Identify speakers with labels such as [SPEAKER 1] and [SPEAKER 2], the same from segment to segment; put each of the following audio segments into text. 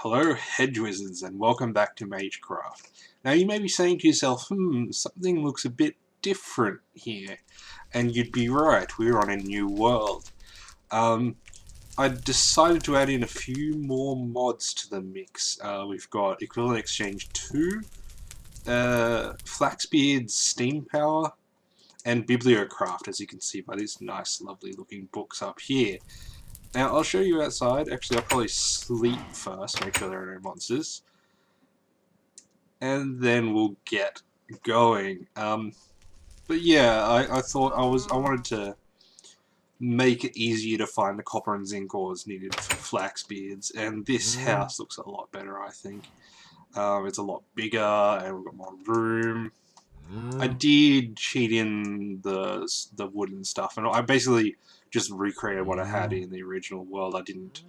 [SPEAKER 1] Hello, Hedge Wizards, and welcome back to Magecraft. Now, you may be saying to yourself, something looks a bit different here. And you'd be right, we're on a new world. I decided to add in a few more mods to the mix. We've got Equivalent Exchange 2, Flaxbeard's Steam Power, and Bibliocraft, as you can see by these nice, lovely looking books up here. Now, I'll show you outside. Actually, I'll probably sleep first, make sure there are no monsters. And then we'll get going. But yeah, I thought I wanted to make it easier to find the copper and zinc ores needed for Flaxbeards, and this house looks a lot better, I think. It's a lot bigger, and we've got more room. I did cheat in the wood and stuff, and I basically just recreated what I had in the original world. I didn't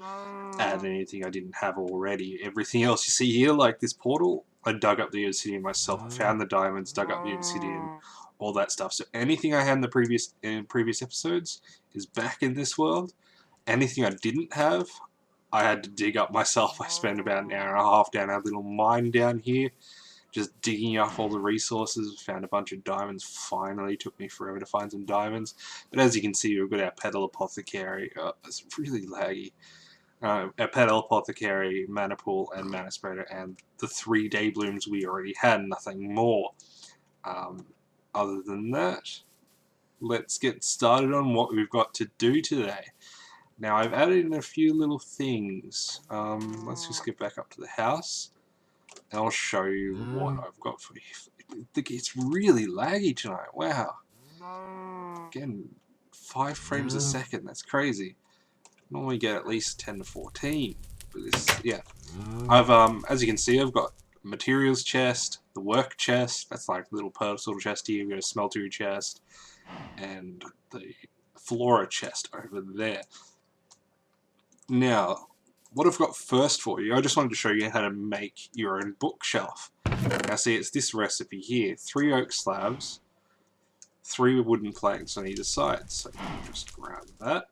[SPEAKER 1] add anything I didn't have already. Everything else you see here, like this portal, I dug up the obsidian myself. I found the diamonds, dug up the obsidian, all that stuff. So anything I had in the previous episodes is back in this world. Anything I didn't have, I had to dig up myself. I spent about an hour and a half down our little mine down here, just digging up all the resources. Found a bunch of diamonds. Finally, took me forever to find some diamonds. But as you can see, we've got our Petal Apothecary. It's really laggy. Our Petal Apothecary, Mana Pool, and Mana Spreader, and the 3 day blooms we already had, nothing more. Other than that, let's get started on what we've got to do today. Now, I've added in a few little things. Let's just get back up to the house. And I'll show you what I've got for you. It's really laggy tonight. Wow. Again, 5 frames a second. That's crazy. Normally get at least 10 to 14. But this, yeah. I've as you can see, I've got materials chest, the work chest. That's like a little personal chest here. We've got a smeltery chest, and the flora chest over there. Now, what I've got first for you, I just wanted to show you how to make your own bookshelf. Now see, it's this recipe here. 3 oak slabs, 3 wooden planks on either side. So you just grab that,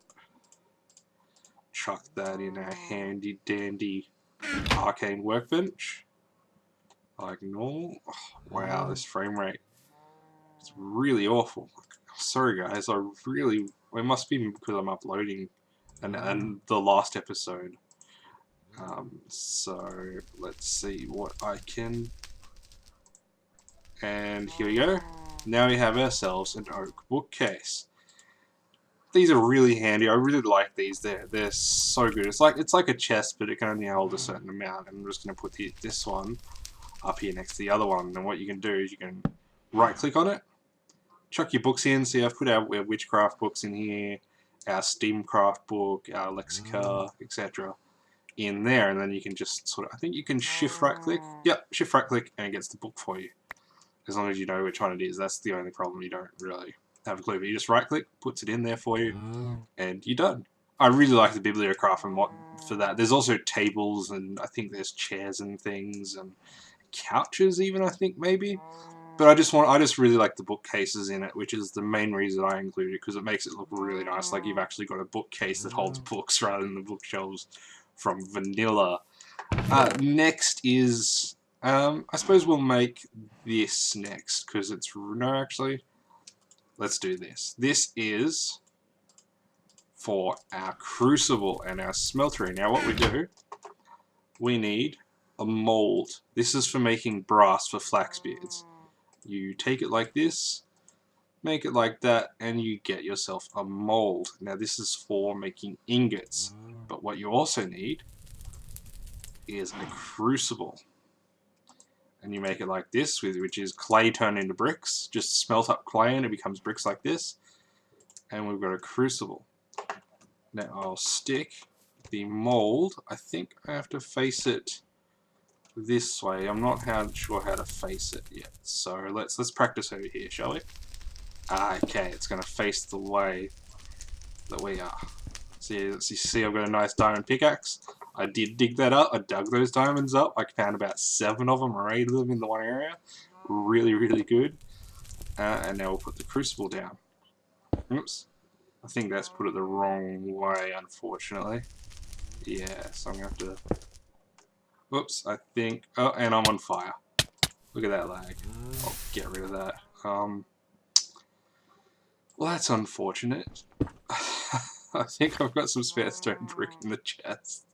[SPEAKER 1] chuck that in our handy dandy arcane workbench, like normal. Oh, wow, this frame rate is really awful. Sorry guys, it must be because I'm uploading and the last episode. So let's see what I can, and here we go. Now we have ourselves an oak bookcase. These are really handy. I really like these. They're so good. It's like a chest, but it can only hold a certain amount. And I'm just going to put this one up here next to the other one. And what you can do is you can right click on it, chuck your books in. See, I've put our witchcraft books in here, our steamcraft book, our lexica, etc. in there, and then you can just sort of, I think you can shift right click. Yep, shift right click, and it gets the book for you. As long as you know which one it is. That's the only problem. You don't really have a clue, but you just right click, puts it in there for you, and you're done. I really like the Bibliocraft and what for that. There's also tables, and I think there's chairs and things, and couches even, I think maybe. But I just really like the bookcases in it, which is the main reason I include it, because it makes it look really nice, like you've actually got a bookcase that holds books rather than the bookshelves from vanilla. Next is, I suppose we'll make this next, because it's, no actually, let's do this. This is for our crucible and our smeltery. Now what we do, we need a mold. This is for making brass for Flaxbeards. You take it like this, make it like that, and you get yourself a mold. Now this is for making ingots, but what you also need is a crucible. And you make it like this, which is clay turned into bricks. Just smelt up clay and it becomes bricks like this. And we've got a crucible. Now I'll stick the mold. I think I have to face it this way. I'm not sure how to face it yet. So let's practice over here, shall we? Okay, it's going to face the way that we are. So you see I've got a nice diamond pickaxe. I did dig that up. I dug those diamonds up. I found about 7 of them or 8 of them in the one area. Really, really good. And now we'll put the crucible down. Oops. I think that's put it the wrong way, unfortunately. Yeah, so I'm going to have to Oops, I think... Oh, and I'm on fire. Look at that lag. I'll get rid of that. Well, that's unfortunate. I think I've got some spare stone brick in the chest.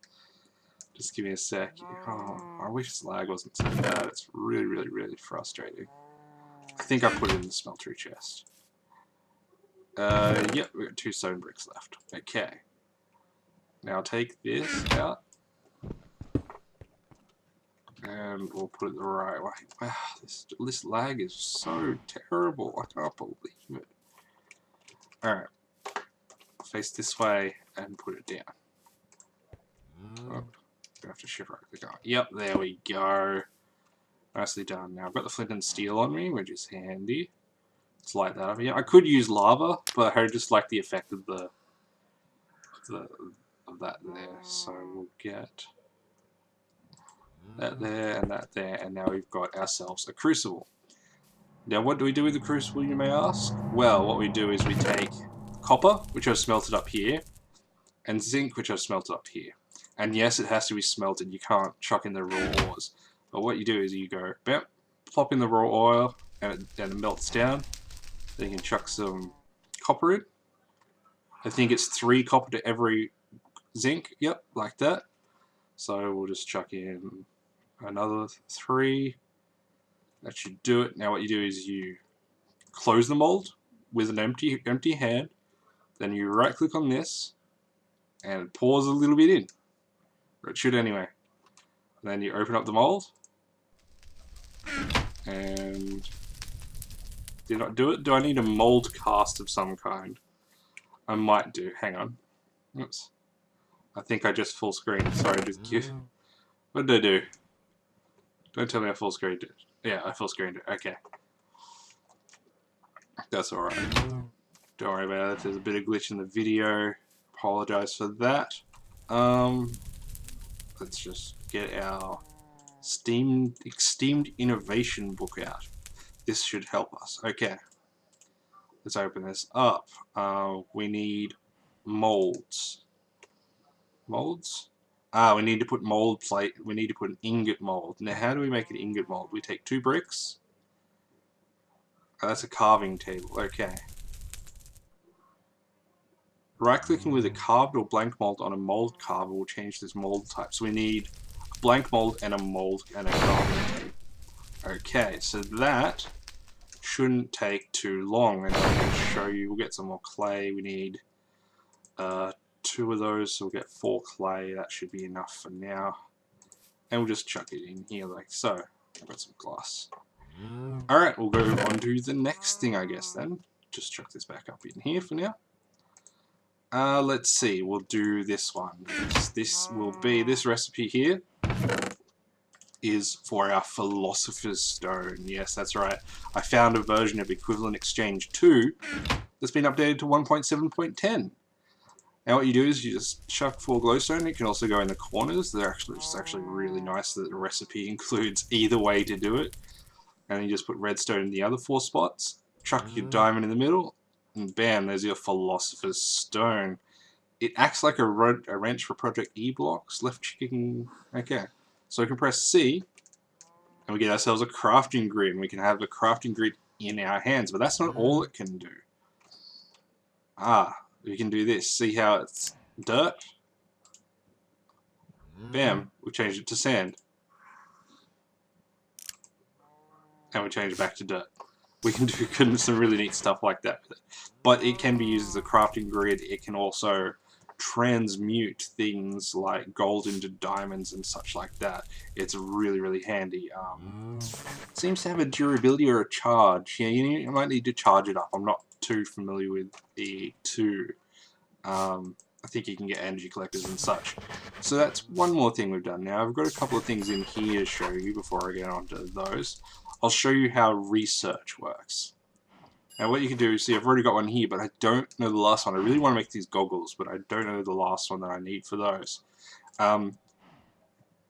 [SPEAKER 1] Just give me a sec. Oh, I wish this lag wasn't so bad. It's really, really, really frustrating. I think I put it in the smeltery chest. Yep, we've got 2 stone bricks left. Okay. Now take this out. And we'll put it the right way. Wow, this lag is so terrible. I can't believe it. Alright. Face this way and put it down. Oh, I have to shift right click on. Yep, there we go. Nicely done. Now I've got the flint and steel on me, which is handy. Let's light that up here. I could use lava, but I just like the effect of that there. So we'll get that there and that there, and now we've got ourselves a crucible. Now what do we do with the crucible, you may ask? Well, what we do is we take copper, which I've smelted up here, and zinc, which I've smelted up here. And yes, it has to be smelted, you can't chuck in the raw ores. But what you do is you go, bam, plop in the raw oil, and it melts down. Then you can chuck some copper in. I think it's 3 copper to every zinc, yep, like that. So we'll just chuck in another 3. That should do it. Now what you do is you close the mold with an empty hand. Then you right click on this and it pours a little bit in. Or it should anyway. And then you open up the mold. And did I do it? Do I need a mold cast of some kind? I might do. Hang on. Oops. I think I just full screened. Sorry, just give. What did I do? Don't tell me I full screened it. Yeah, I full screened it. Okay. That's alright. Don't worry about it. There's a bit of glitch in the video. Apologize for that. Let's just get our Steamed Innovation book out. This should help us. Okay. Let's open this up. We need molds. Molds? We need to put mold plate. We need to put an ingot mold. Now, how do we make an ingot mold? We take 2 bricks. Oh, that's a carving table. Okay. Right-clicking with a carved or blank mold on a mold carver will change this mold type. So we need a blank mold and a mold and a carving table. Okay, so that shouldn't take too long. And I can show you. We'll get some more clay. We need 2 of those, so we'll get 4 clay. That should be enough for now. And we'll just chuck it in here like so. I've got some glass. Alright, we'll go on to the next thing, I guess, then. Just chuck this back up in here for now. Let's see, we'll do this one. This will be, this recipe here is for our Philosopher's Stone. Yes, that's right. I found a version of Equivalent Exchange 2 that's been updated to 1.7.10. Now what you do is you just chuck 4 glowstone. It can also go in the corners. It's actually really nice that the recipe includes either way to do it. And you just put redstone in the other 4 spots. Chuck your diamond in the middle. And bam, there's your Philosopher's Stone. It acts like a wrench for Project E blocks. Left clicking. Okay. So we can press C. And we get ourselves a crafting grid. And we can have the crafting grid in our hands. But that's not all it can do. We can do this. See how it's dirt? Bam. We changed it to sand. And we change it back to dirt. We can do some really neat stuff like that with it. But it can be used as a crafting grid. It can also transmute things like gold into diamonds and such like that. It's really, really handy. It seems to have a durability or a charge. Yeah, you might need to charge it up. I'm not too familiar with the 2. I think you can get energy collectors and such. So that's one more thing we've done. Now I've got a couple of things in here to show you before I get on to those. I'll show you how research works. Now what you can do is, see, I've already got one here, but I don't know the last one. I really want to make these goggles, but I don't know the last one that I need for those.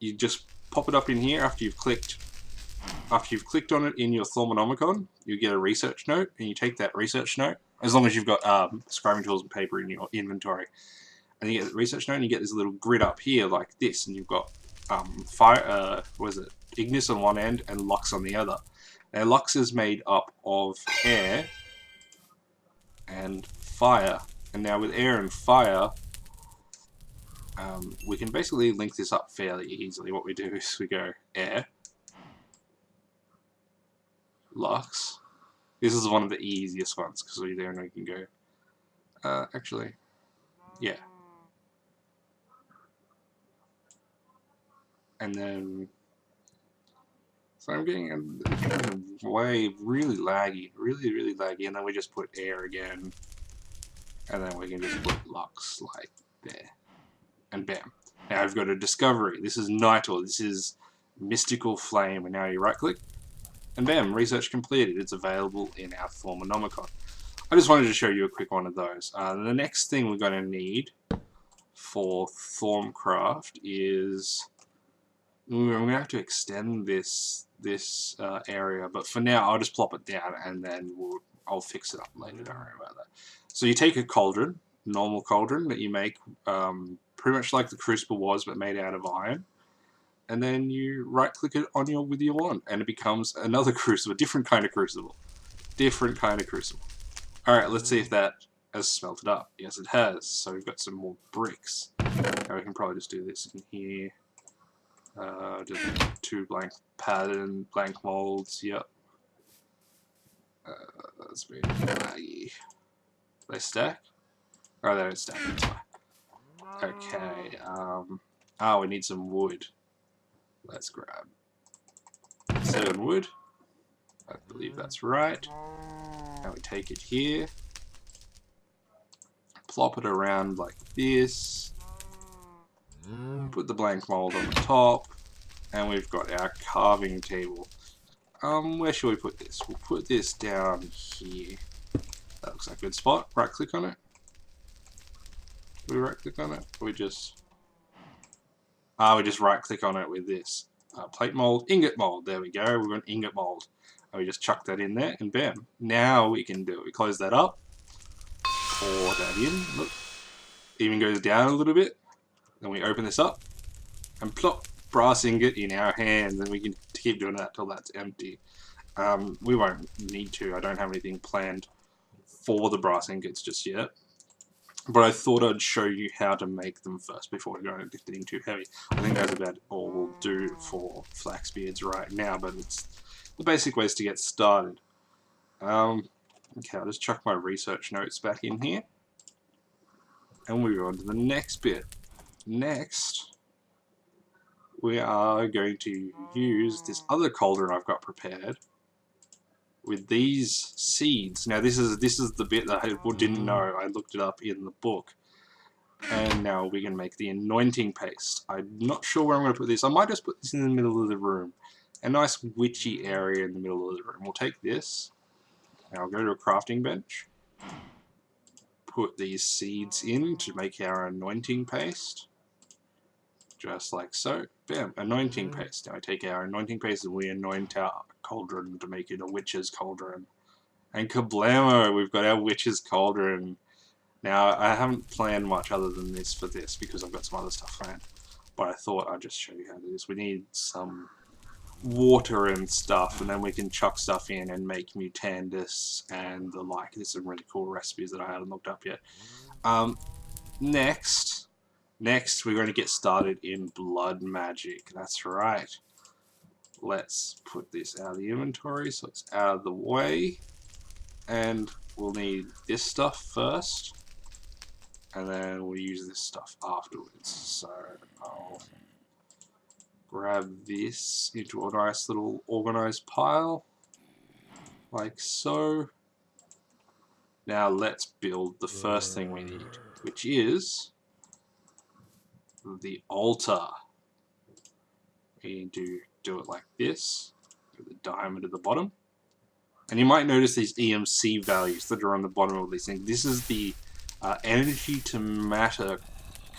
[SPEAKER 1] You just pop it up in here after you've clicked on it in your Thaumonomicon. You get a research note, and you take that research note, as long as you've got scribing tools and paper in your inventory. And you get the research note, and you get this little grid up here like this, and you've got Ignis on one end and Lux on the other. Now Lux is made up of air and fire, and now with air and fire, we can basically link this up fairly easily. What we do is we go air, Lux. This is one of the easiest ones because we can go. Actually, yeah. And then, so I'm getting a wave really laggy, really laggy, and then we just put air again, and then we can just put Lux like there, and bam. Now I've got a discovery. This is Nitor. This is Mystical Flame, and now you right click, and bam, research completed. It's available in our Thaumonomicon. I just wanted to show you a quick one of those. The next thing we're going to need for Thaumcraft is I'm going to have to extend this area, but for now I'll just plop it down and then I'll fix it up later. Don't worry about that. So you take a cauldron, normal cauldron that you make pretty much like the Crucible was, but made out of iron, and then you right click it on with your wand and it becomes another crucible, different kind of crucible. Alright, let's see if that has smelted up. Yes, it has. So we've got some more bricks. Now we can probably just do this in here. Just 2 blank molds. Yep. That's very laggy. They stack? Oh, they don't stack. That's fine. Okay. We need some wood. Let's grab 7 wood. I believe that's right. Now we take it here, plop it around like this, put the blank mold on the top, and we've got our carving table. Where should we put this? We'll put this down here. That looks like a good spot. Right click on it. We right click on it. We just right click on it with this. Plate mold, ingot mold. There we go. We've got an ingot mold. And we just chuck that in there and bam. Now we can do it. We close that up. Pour that in. Look. Even goes down a little bit. Then we open this up. And plop. Brass ingot in our hands. And we can keep doing that till that's empty. We won't need to. I don't have anything planned for the brass ingots just yet. But I thought I'd show you how to make them first before we go into getting too heavy. I think that's about all we'll do for flax beards right now, but it's the basic ways to get started. Okay, I'll just chuck my research notes back in here. And we go on to the next bit. Next, we are going to use this other cauldron I've got prepared with these seeds. Now this is the bit that I didn't know. I looked it up in the book. And now we can make the anointing paste. I'm not sure where I'm going to put this. I might just put this in the middle of the room. A nice witchy area in the middle of the room. We'll take this. Now I'll go to a crafting bench. Put these seeds in to make our anointing paste. Just like so. Bam, anointing paste. Now I take our anointing paste and we anoint our cauldron to make it a witch's cauldron. And kablamo, we've got our witch's cauldron. Now I haven't planned much other than this for this because I've got some other stuff planned. But I thought I'd just show you how to do this. We need some water and stuff, and then we can chuck stuff in and make mutandis and the like. There's some really cool recipes that I haven't looked up yet. Next we're going to get started in blood magic. That's right. Let's put this out of the inventory so it's out of the way. And we'll need this stuff first. And then we'll use this stuff afterwards. So I'll grab this into a nice little organized pile. Like so. Now let's build the first thing we need, which is the altar. We need to do it like this, with the diamond at the bottom. And you might notice these EMC values that are on the bottom of these things. This is the energy to matter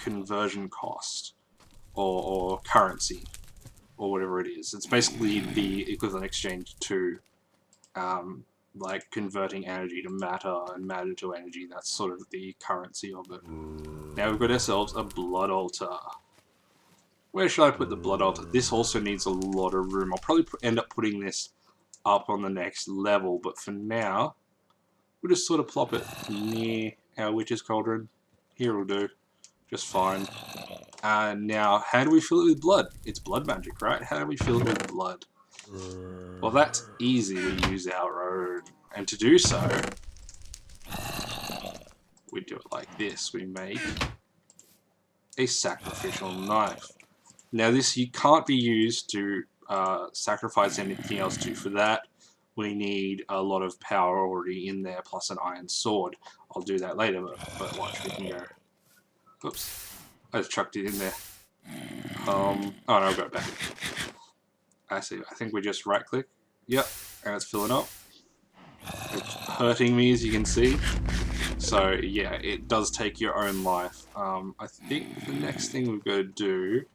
[SPEAKER 1] conversion cost, or currency, or whatever it is. It's basically the equivalent exchange to like converting energy to matter and matter to energy. That's sort of the currency of it. Now we've got ourselves a blood altar. Where should I put the blood altar? This also needs a lot of room. I'll probably end up putting this up on the next level, but for now, we'll just sort of plop it near our witch's cauldron. Here will do, just fine. And now, how do we fill it with blood? It's blood magic, right? How do we fill it with blood? Well, that's easy. We use our own. And to do so, we do it like this. We make a sacrificial knife. Now, this you can't be used to sacrifice anything else to. For that, we need a lot of power already in there, plus an iron sword. I'll do that later, but watch, we can go. Oops. I just chucked it in there. Oh no, I've got it back. I see. I think we just right click. Yep, and it's filling up. It's hurting me, as you can see. So yeah, it does take your own life. I think the next thing we've got to do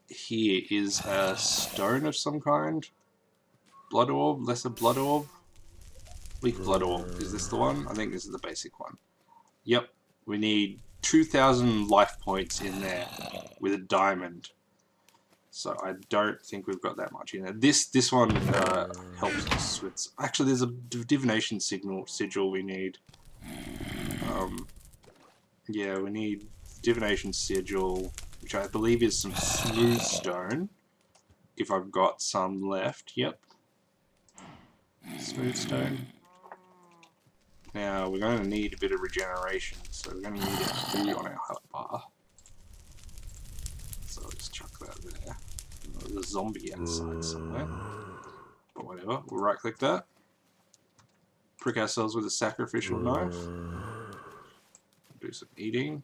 [SPEAKER 1] here is a stone of some kind. Blood orb, lesser blood orb. Weak blood orb. Is this the one? I think this is the basic one. Yep, we need 2,000 life points in there with a diamond. So I don't think we've got that much in there. This one helps us with... Actually, there's a divination sigil we need. Yeah, we need divination sigil, which I believe is some smooth stone. If I've got some left, yep. Smooth stone. Now, we're going to need a bit of regeneration, so we're going to need a 2 on our health bar. So I'll just chuck that there. There's a zombie outside somewhere. But whatever, we'll right click that. Prick ourselves with a sacrificial knife. Do some eating.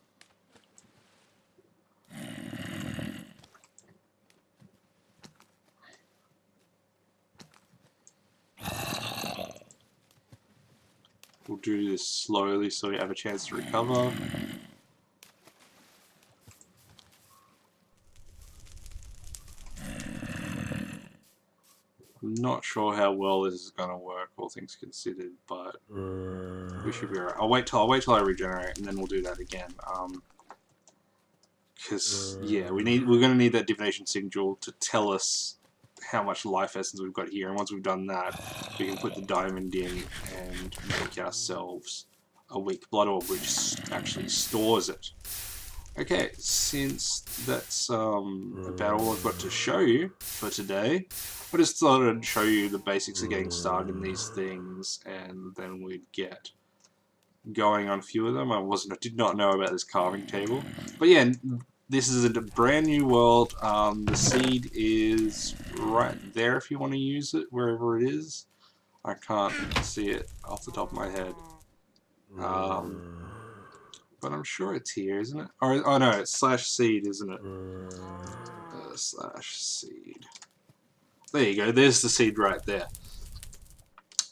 [SPEAKER 1] We'll do this slowly so we have a chance to recover. I'm not sure how well this is going to work, all things considered, but we should be alright. I'll wait till I regenerate, and then we'll do that again. Because yeah, we're going to need that divination sigil to tell us how much life essence we've got here, and once we've done that, we can put the diamond in and make ourselves a weak blood orb, which actually stores it. Okay, since that's about all I've got to show you for today, I just thought I'd show you the basics of getting started in these things, and then we'd get going on a few of them. I did not know about this carving table, but yeah, this is a brand new world. The seed is right there if you want to use it, wherever it is. I can't see it off the top of my head. But I'm sure it's here, isn't it? Oh no, it's /seed, isn't it? /seed. There you go, there's the seed right there.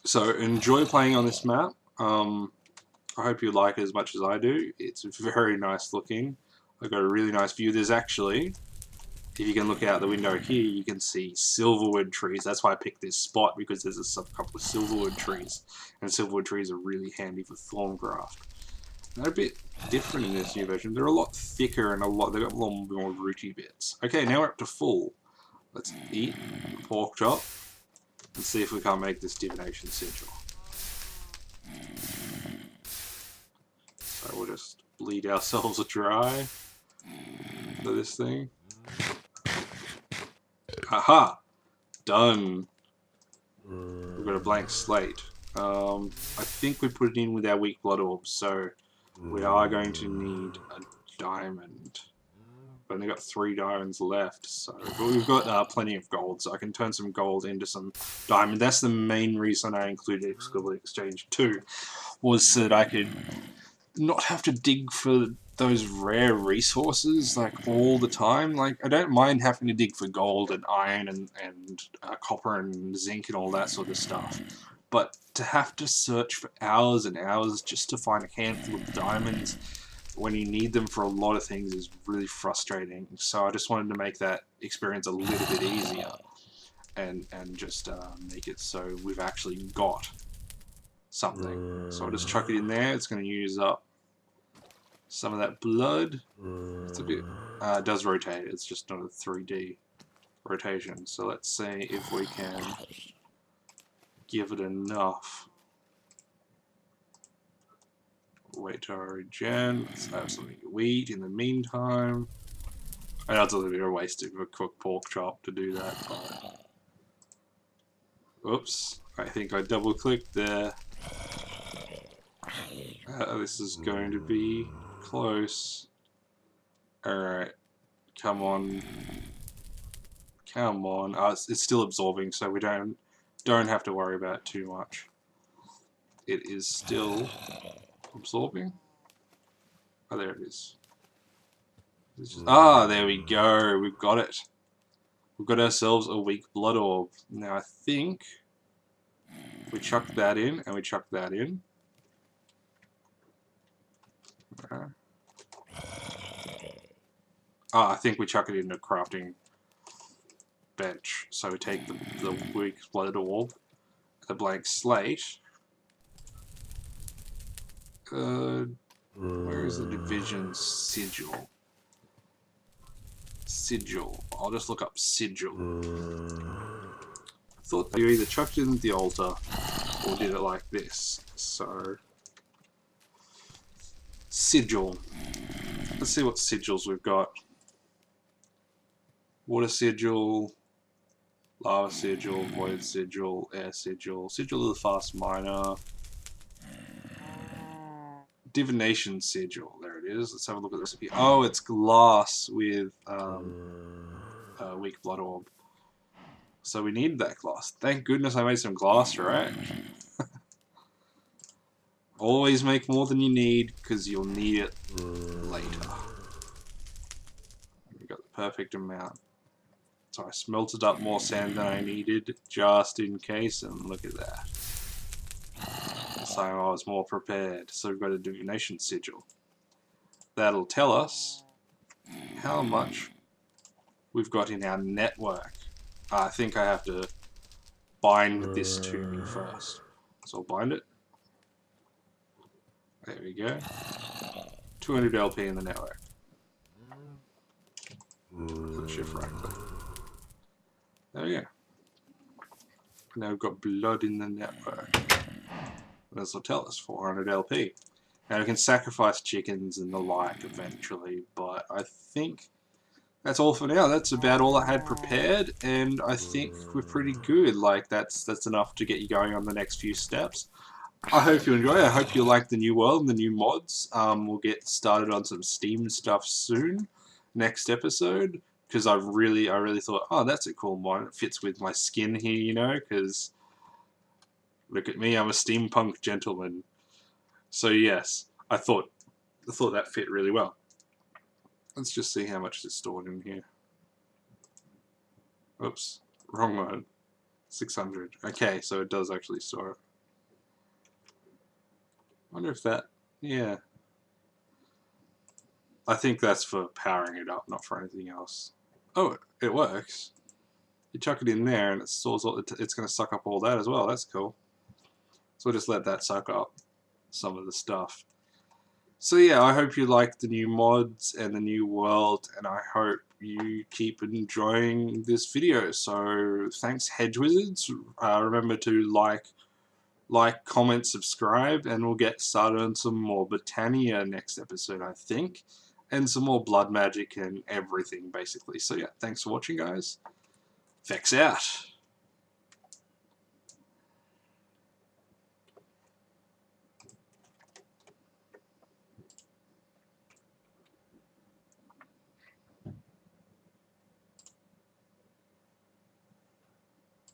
[SPEAKER 1] So enjoy playing on this map. I hope you like it as much as I do. It's very nice looking. I've got a really nice view. There's actually, if you can look out the window here, you can see silverwood trees. That's why I picked this spot, because there's a couple of silverwood trees. And silverwood trees are really handy for thorngraft. They're a bit different in this new version. They're a lot thicker and they've got a lot more rooty bits. Okay, now we're up to full. Let's eat a pork chop and see if we can't make this divination sigil. So we'll just bleed ourselves dry for this thing. Aha! Done. We've got a blank slate. I think we put it in with our weak blood orbs, so we are going to need a diamond. We've only got 3 diamonds left, so but we've got plenty of gold, so I can turn some gold into some diamond. That's the main reason I included Equivalent Exchange 2, was so that I could not have to dig for those rare resources like all the time. Like, I don't mind having to dig for gold and iron and copper and zinc and all that sort of stuff, but to have to search for hours and hours just to find a handful of diamonds when you need them for a lot of things is really frustrating. So I just wanted to make that experience a little bit easier and just make it so we've actually got something. So I'll just chuck it in there. It's going to use up some of that blood. It's a bit, it does rotate, it's just not a 3D rotation. So let's see if we can give it enough. Wait to regen. Let's have something to eat in the meantime. I know it's a little bit of a waste of a cooked pork chop to do that, but... Oops, I think I double clicked there. This is going to be close. Alright, come on. Come on. It's still absorbing, so we don't have to worry about it too much. It is still absorbing. Oh, there it is. There we go. We've got it. We've got ourselves a weak blood orb. Now I think we chuck that in, and we chuck that in. Okay. I think we chuck it into crafting bench. So we take the weak blood orb, the blank slate. Where is the division sigil? Sigil. I'll just look up sigil. I thought you either chucked it in the altar or did it like this. So sigil. Let's see what sigils we've got. Water sigil, lava sigil, void sigil, air sigil, sigil of the fast miner, divination sigil. There it is. Let's have a look at the recipe. Oh, it's glass with weak blood orb. So we need that glass. Thank goodness I made some glass, right? Always make more than you need, because you'll need it later. We got the perfect amount. So I smelted up more sand than I needed, just in case, and look at that. This time I was more prepared. So we've got a divination sigil. That'll tell us how much we've got in our network. I think I have to bind this to me first. So I'll bind it. There we go. 200 LP in the network. Put shift right there. There we go. Now we've got blood in the network. This will tell us 400 LP. Now we can sacrifice chickens and the like eventually, but I think that's all for now. That's about all I had prepared, and I think we're pretty good. Like that's enough to get you going on the next few steps. I hope you enjoy. I hope you like the new world and the new mods. We'll get started on some Steam stuff soon, next episode, because I really thought, oh, that's a cool mod. It fits with my skin here, you know, because look at me, I'm a steampunk gentleman. So yes, I thought that fit really well. Let's just see how much is stored in here. Oops, wrong one. 600. Okay, so it does actually store it. I wonder if that, yeah. I think that's for powering it up, not for anything else. Oh, it works. You chuck it in there and it stores all, it's going to suck up all that as well. That's cool. So we'll just let that suck up some of the stuff. So yeah, I hope you like the new mods and the new world, and I hope you keep enjoying this video. So thanks, Hedge Wizards. Remember to like, comment, subscribe, and we'll get started on some more Botania next episode, I think, and some more blood magic and everything, basically. So yeah, thanks for watching, guys. Vex out.